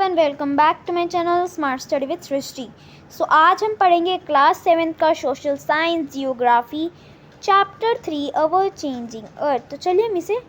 Everyone, welcome back to my channel smart study with Srishti. So आज हम पढ़ेंगे class 7 का social science geography chapter 3 our changing earth. तो चलिए हम इसे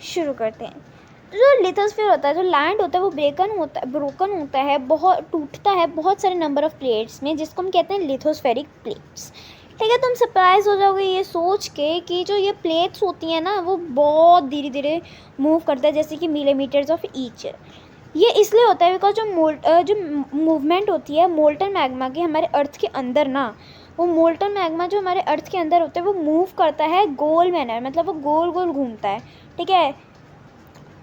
शुरू करते हैं। तो जो लिथोस्फीयर होता है, जो लैंड होता है, वो ब्रोकन होता है, बहुत टूटता है बहुत सारे नंबर ऑफ प्लेट्स में, जिसको हम कहते हैं लिथोस्फेरिक प्लेट्स। ठीक है, तुम सरप्राइज हो जाओगे ये सोच के कि जो ये प्लेट्स होती हैं ना, वो बहुत धीरे धीरे मूव करता है, जैसे कि मिलीमीटर्स ऑफ ईच। ये इसलिए होता है बिकॉज जो मूवमेंट होती है मोल्टन मैग्मा की हमारे अर्थ के अंदर ना, वो मोल्टन मैग्मा जो हमारे अर्थ के अंदर होता है वो मूव करता है गोल मैनर, मतलब वो गोल गोल घूमता है। ठीक है,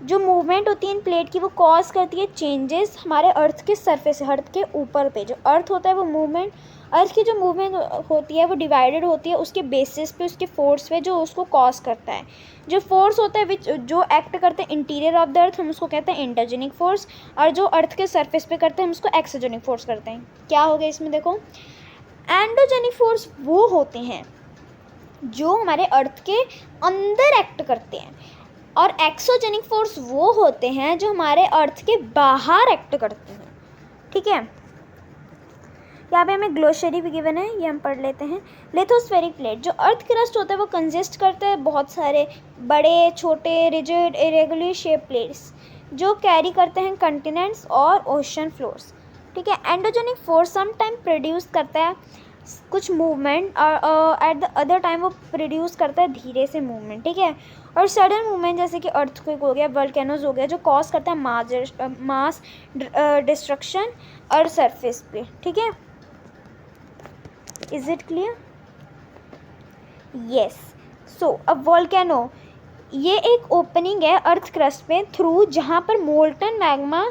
जो मूवमेंट होती है इन प्लेट की वो कॉज करती है चेंजेस हमारे अर्थ के सरफेस, अर्थ के ऊपर पे जो अर्थ होता है वो मूवमेंट, अर्थ की जो मूवमेंट होती है वो डिवाइडेड होती है उसके बेसिस पे, उसके फोर्स पे जो उसको कॉज करता है। जो फोर्स होता है विच जो एक्ट करते हैं इंटीरियर ऑफ द अर्थ, हम उसको कहते हैं इंटरजेनिक फोर्स, और जो अर्थ के सरफेस पे करते हैं हम उसको एक्सोजेनिक फोर्स करते हैं। क्या हो गया इसमें, देखो एंडोजेनिक फोर्स वो होते हैं जो हमारे अर्थ के अंदर एक्ट करते हैं, और एक्सोजेनिक फोर्स वो होते हैं जो हमारे अर्थ के बाहर एक्ट करते हैं। ठीक है, यहाँ पे हमें ग्लोसरी भी गिवन है, ये हम पढ़ लेते हैं। लिथोस्फेरिक प्लेट, जो अर्थ क्रस्ट होता है वो कंसिस्ट करता है बहुत सारे बड़े छोटे रिजिड इरेगुलर शेप प्लेट्स जो कैरी करते हैं कंटिनेंट्स और ओशन फ्लोर्स। ठीक है, endogenic force some time produce करता है कुछ मूवमेंट, और एट द अदर टाइम वो प्रोड्यूस करता है धीरे से मूवमेंट। ठीक है, और सडन मूवमेंट जैसे कि अर्थक्वेक हो गया, वोल्केनोज हो गया, जो कॉज करता है मास डिस्ट्रक्शन और सरफेस पे। ठीक है, इज इट क्लियर? यस। सो अब वोल्केनो, ये एक ओपनिंग है अर्थ क्रस्ट पे थ्रू जहाँ पर मोल्टन मैग्मा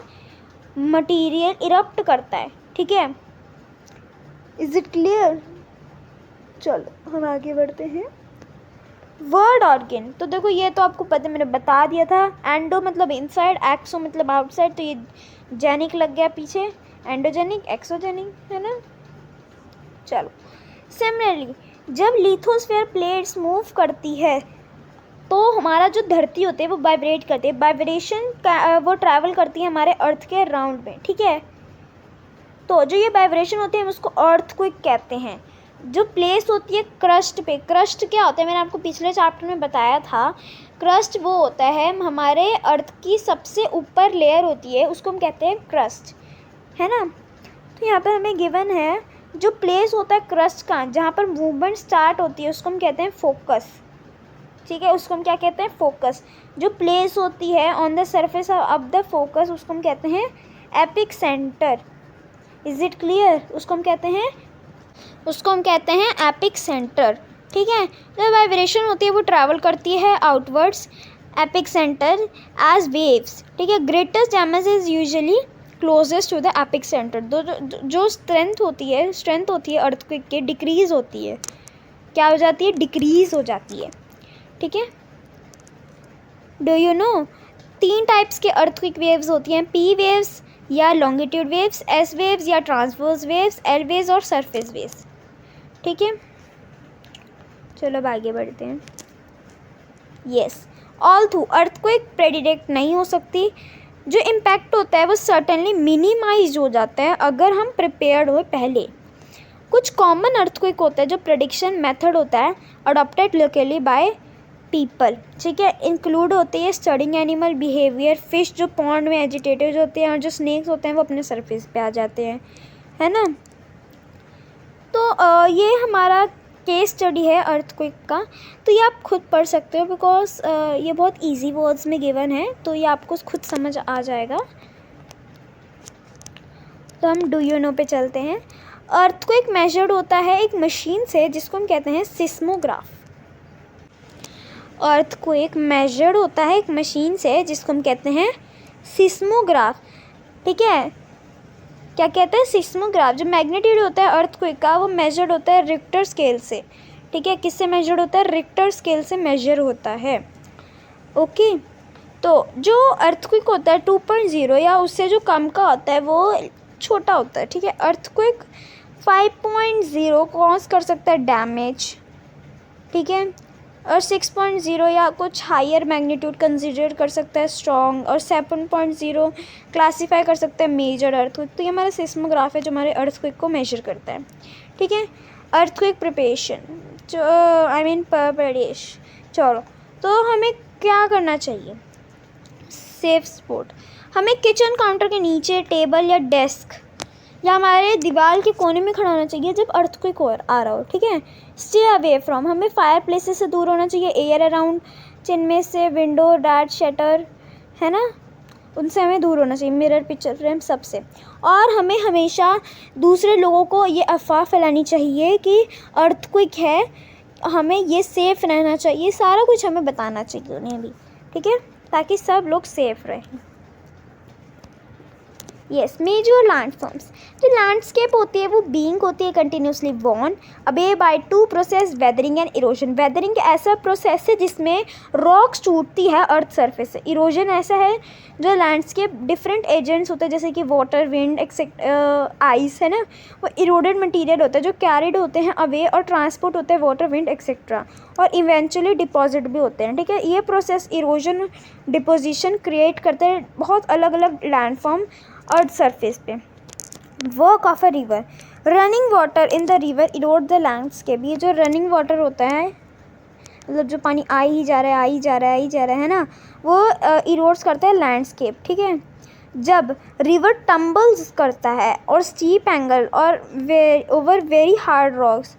मटेरियल इरप्ट करता है। ठीक है, इज इट क्लियर? चलो हम आगे बढ़ते हैं। वर्ड ऑर्गन, तो देखो ये तो आपको पता, मैंने बता दिया था। एंडो मतलब इनसाइड, एक्सो मतलब आउटसाइड, तो ये जेनिक लग गया पीछे, एंडोजेनिक एक्सोजेनिक, है ना। चलो, सिमिलरली जब लिथोस्फीयर प्लेट्स मूव करती है तो हमारा जो धरती होती है वो वाइब्रेट करती है, वाइब्रेशन का वो ट्रैवल करती है हमारे अर्थ के राउंड में। ठीक है, तो जो ये वाइब्रेशन होती है हम उसको अर्थक्वेक कहते हैं। जो प्लेस होती है क्रस्ट पे, क्रस्ट क्या होता है मैंने आपको पिछले चैप्टर में बताया था। क्रस्ट वो होता है हमारे अर्थ की सबसे ऊपर लेयर होती है, उसको हम कहते हैं क्रस्ट, है ना। तो यहाँ पर हमें गिवन है जो प्लेस होता है क्रस्ट का जहाँ पर मूवमेंट स्टार्ट होती है उसको हम कहते हैं फोकस। ठीक है, उसको हम क्या कहते हैं, फोकस। जो प्लेस होती है on the surface of the focus उसको हम कहते हैं epic centre. Is it clear? उसको हम कहते हैं एपिक सेंटर। ठीक है, जो वाइब्रेशन होती है वो ट्रैवल करती है outwards epicentre as waves. ठीक है, greatest damage is usually closest to the epicentre. जो स्ट्रेंथ होती है अर्थक्वेक के डिक्रीज होती है, क्या हो जाती है, डिक्रीज हो जाती है। ठीक है, डू यू नो 3 टाइप्स के अर्थक्वेक वेव्स होती हैं, पी वेव्स या लॉन्गिट्यूड वेव्स, एस वेव्स या ट्रांसवर्स वेव्स, एल वेव्स और सरफेस वेव्स। ठीक है, चलो अब आगे बढ़ते हैं। यस, ऑल्दो अर्थक्वेक प्रेडिक्ट नहीं हो सकती, जो इम्पैक्ट होता है वो सर्टेनली मिनिमाइज हो जाता है अगर हम प्रिपेयर्ड हो पहले। कुछ कॉमन अर्थक्वेक होता है जो प्रेडिक्शन मेथड होता है अडॉप्टेड लोकली बाय पीपल। ठीक है, इंक्लूड होते हैं स्टडिंग एनिमल बिहेवियर, फिश जो पॉन्ड में एजिटेटेड होते हैं, और जो स्नेक्स होते हैं वो अपने सरफेस पे आ जाते हैं, है ना। तो ये हमारा केस स्टडी है अर्थक्वेक का, तो ये आप खुद पढ़ सकते हो बिकॉज ये बहुत इजी वर्ड्स में गिवन है, तो ये आपको खुद समझ आ जाएगा। तो हम डू यू नो पे चलते हैं। अर्थक्वेक मेजर्ड होता है एक मशीन से जिसको हम कहते हैं सिस्मोग्राफ। अर्थक्वेक मेजर्ड होता है एक मशीन से जिसको हम कहते हैं सिस्मोग्राफ। ठीक है, क्या कहते हैं, सिस्मोग्राफ। जो मैग्नीट्यूड होता है अर्थक्वेक का वो मेजर्ड होता है रिक्टर स्केल से। ठीक है, किससे मेजर्ड होता है, रिक्टर स्केल से मेजर होता है। ओके, तो जो अर्थक्वेक होता है 2.0 या उससे जो कम का होता है वो छोटा होता है। ठीक है, अर्थक्वेक 5.0 कॉज कर सकता है डैमेज। ठीक है, और 6.0 या कुछ हायर मैग्नीट्यूड कंसिडर कर सकता है स्ट्रॉन्ग, और 7.0 क्लासीफाई कर सकता है मेजर अर्थक्वेक। तो ये हमारा सिस्मोग्राफ है जो हमारे अर्थक्वेक को मेजर करता है, ठीक है। अर्थक्वेक प्रिपरेशन जो प्रदेश। चलो, तो हमें क्या करना चाहिए? सेफ स्पॉट, हमें किचन काउंटर के नीचे, टेबल या डेस्क या हमारे दीवार के कोने में खड़ा होना चाहिए जब अर्थक्वेक आ रहा हो, ठीक है। स्टे अवे फ्रॉम, हमें फायर प्लेसेस से दूर होना चाहिए। एयर अराउंड, जिनमें से विंडो, डैट, शटर है ना, उनसे हमें दूर होना चाहिए। मिरर, पिक्चर फ्रेम, सबसे। और हमें हमेशा दूसरे लोगों को ये अफवाह फैलानी चाहिए कि अर्थक्वेक है, हमें ये सेफ़ रहना चाहिए, सारा कुछ हमें बताना चाहिए उन्हें भी, ठीक है, ताकि सब लोग सेफ़ रहें। यस, मेजर लैंडफॉर्म्स, जो लैंडस्केप होती है वो बीइंग होती है कंटिन्यूसली वॉर्न अबे by two process, weathering and erosion. Weathering ऐसा प्रोसेस है जिसमें रॉक्स टूटती है अर्थ सरफेस से। इरोजन ऐसा है जो लैंडस्केप डिफरेंट एजेंट्स होते हैं जैसे कि वाटर, विंड, आइस है ना, वो इरोडेड मटेरियल होता है जो कैरिड होते हैं अवे और ट्रांसपोर्ट होते हैं वाटर, विंड एक्सेट्रा, और इवेंचुअली डिपॉजिट भी होते हैं, ठीक है। ये प्रोसेस इरोजन डिपोजिशन क्रिएट करते हैं बहुत अलग अलग लैंडफॉर्म अर्थ सरफेस पे। Work of a river, running water in the river Erode the landscape. ये जो रनिंग वाटर होता है, मतलब जो पानी आ ही जा रहा है ना, वो इरोड्स करता है लैंडस्केप, ठीक है। जब रिवर टम्बल्स करता है और स्टीप एंगल और ओवर वेरी हार्ड रॉक्स,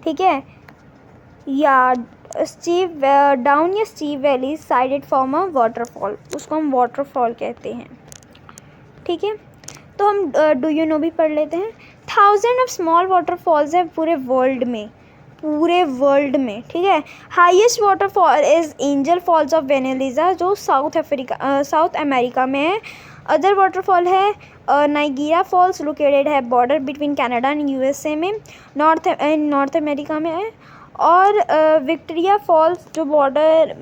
ठीक है, या स्टीप डाउन या steep valley sided form a waterfall, उसको हम वाटरफॉल कहते हैं, ठीक है। तो हम डू यू नो भी पढ़ लेते हैं। 1000 ऑफ स्मॉल वाटरफॉल्स है पूरे वर्ल्ड में, ठीक है। Highest waterfall is Angel Falls of वेनेलिजा जो साउथ अमेरिका में है। अदर वाटरफॉल है नाइगीरा फॉल्स, लोकेटेड है border between Canada and USA में, नॉर्थ अमेरिका में है। और विक्टोरिया फॉल्स जो बॉर्डर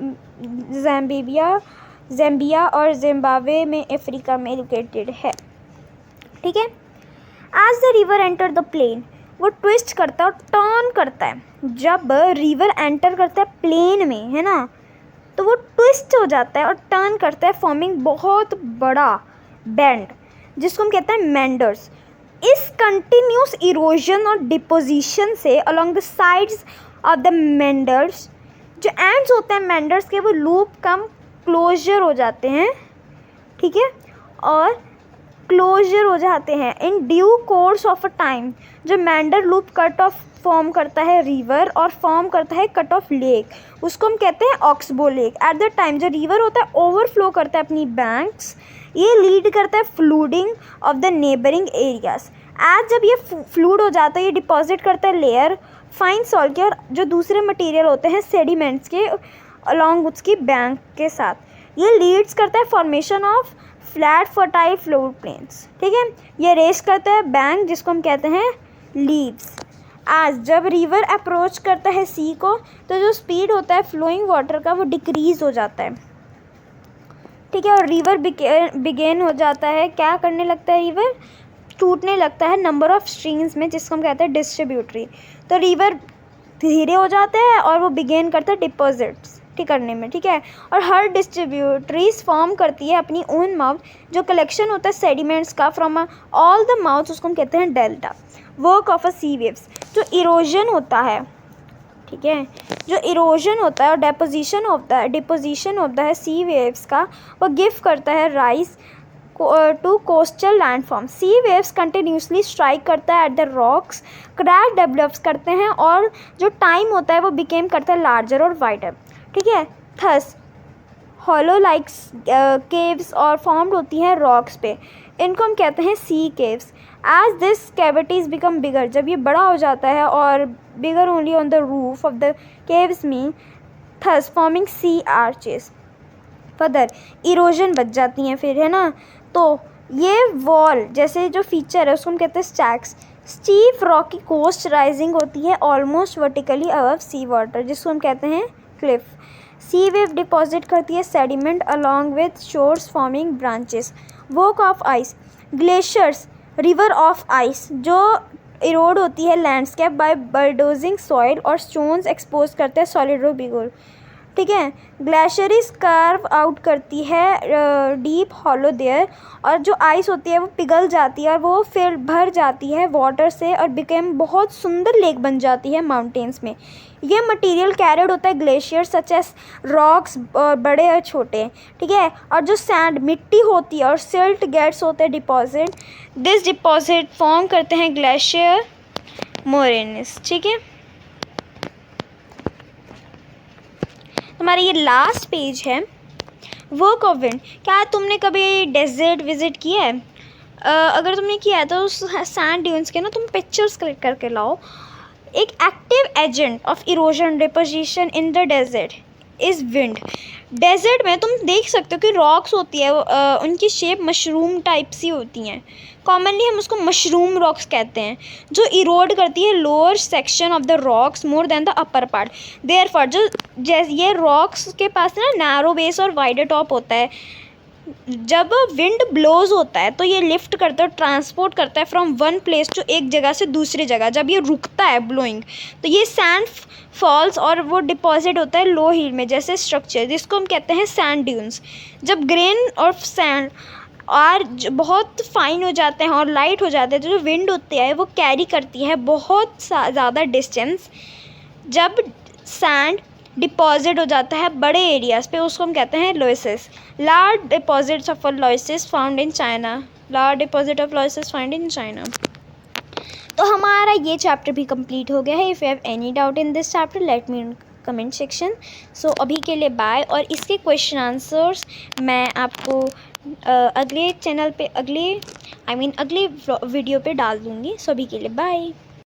ज़ैम्बिया और जिम्बाब्वे में अफ्रीका में लोकेटेड है, ठीक है। As the river enter the plain, वो ट्विस्ट करता है और टर्न करता है। जब रिवर एंटर करता है प्लेन में, है ना, तो वो ट्विस्ट हो जाता है और टर्न करता है, फॉर्मिंग बहुत बड़ा बेंड जिसको हम कहते हैं मेंडर्स। इस कंटिन्यूस इरोजन और डिपोजिशन से along the sides of the meanders, जो एंड्स होते हैं मेंडर्स के, वो लूप कम क्लोजर हो जाते हैं, ठीक है, और क्लोजर हो जाते हैं in due course of a time. जो Mendhar loop cut off form करता है रिवर और फॉर्म करता है कट ऑफ लेक, उसको हम कहते हैं oxbow lake. At the time जो रिवर होता है ओवरफ्लो करता है अपनी बैंक्स, ये लीड करता है flooding of the neighbouring areas. As जब ये फ्लूड हो जाता है, ये डिपॉजिट करता है लेयर फाइन सॉल्ट के और जो दूसरे मटेरियल होते हैं सेडिमेंट्स के अलॉन्ग उसकी बैंक के साथ, ये लीड्स करता है formation of flat fertile flood plains, ठीक है। ये रेस करता है बैंक जिसको हम कहते हैं लीव्स। आज जब रिवर अप्रोच करता है सी को, तो जो स्पीड होता है फ्लोइंग वाटर का वो डिक्रीज हो जाता है, ठीक है। और रिवर बिगेन हो जाता है, क्या करने लगता है, रिवर टूटने लगता है नंबर ऑफ स्ट्रीम्स में, जिसको हम कहते हैं डिस्ट्रीब्यूटरी। तो रिवर धीरे हो जाते हैं और वो बिगेन करता है डिपॉजिट्स ठीक करने में, ठीक है। और हर डिस्ट्रीब्यूटरीज फॉर्म करती है अपनी ओन माउथ, जो कलेक्शन होता है सेडिमेंट्स का फ्रॉम ऑल द माउथ्स, उसको हम कहते हैं delta. Work of a sea waves, जो इरोजन होता है, ठीक है, जो इरोजन होता है और डिपोजिशन होता है सी वेव्स का, वो गिव करता है rise to coastal landform. Sea waves continuously strike करता है at the rocks, crack develops करते हैं और जो टाइम होता है वो बिकेम करता है लार्जर और वाइडर, ठीक है। थस हॉलो लाइक्स केव्स और फॉर्म्ड होती हैं रॉक्स पे, इनको हम कहते हैं sea caves. As this cavities become bigger, जब ये बड़ा हो जाता है और bigger only on the roof of the caves में, thus forming sea arches. Further erosion बच जाती हैं फिर, है ना। तो ये वॉल जैसे जो फीचर है उसको हम कहते हैं स्टैक्स। स्टीफ रॉकी कोस्ट राइजिंग होती है almost vertically above sea water, जिसको हम कहते हैं क्लिफ। सी वेव डिपॉजिट करती है sediment along with shores forming branches. Work of ice, glaciers river of ice, जो इरोड होती है लैंडस्केप बाय बलडोजिंग सॉइल, और स्टोन्स एक्सपोज करते हैं सॉलिड रॉक बिगोर, ठीक है। ग्लेशियरीज कार्व आउट करती है डीप हॉलो देयर, और जो आइस होती है वो पिघल जाती है और वो फिर भर जाती है वाटर से और बिकेम बहुत सुंदर लेक बन जाती है माउंटेन्स में। ये मटेरियल कैरिड होता है ग्लेशियर सच एस रॉक्स, बड़े और छोटे, ठीक है। और जो सैंड मिट्टी होती है और सिल्ट गेट्स होते हैं डिपॉजिट, दिस डिपॉजिट फॉर्म करते हैं ग्लेशियर मोरेनिस, ठीक है। हमारा ये लास्ट पेज है वर्क ऑफ विंड। क्या तुमने कभी डेजर्ट विजिट किया है? अगर तुमने किया है तो उस सैंड ड्यून्स के ना तुम पिक्चर्स क्लिक करके लाओ। एक active agent of erosion deposition in the desert is wind. Desert में तुम देख सकते हो कि रॉक्स होती है, उनकी शेप मशरूम टाइप सी होती हैं। कॉमनली हम उसको मशरूम रॉक्स कहते हैं, जो इरोड करती है lower section of the rocks more than the upper part. Therefore जो जैसे ये रॉक्स के पास ना नैरो बेस और वाइडर टॉप होता है, जब विंड ब्लोज होता है तो ये लिफ्ट करता है, ट्रांसपोर्ट करता है फ्रॉम वन प्लेस टू एक जगह से दूसरी जगह। जब ये रुकता है ब्लोइंग तो ये सैंड फॉल्स और वो डिपॉजिट होता है लो हिल में जैसे स्ट्रक्चर, जिसको हम कहते हैं सैंड ड्यून्स। जब ग्रेन और सैंड और बहुत फाइन हो जाते हैं और लाइट हो जाते हैं तो जो विंड होती है वो कैरी करती है बहुत ज़्यादा डिस्टेंस। जब सैंड डिपॉजिट हो जाता है बड़े एरियाज़ पे, उसको हम कहते हैं loesses. Large deposits of loesses found in China. Large deposit of loesses found in China. तो हमारा ये चैप्टर भी कंप्लीट हो गया है। If you have any doubt in this chapter let me in comment section. So अभी के लिए बाय, और इसके क्वेश्चन आंसर्स मैं आपको अगले चैनल पे अगले वीडियो पे डाल दूँगी। सो अभी के लिए बाय।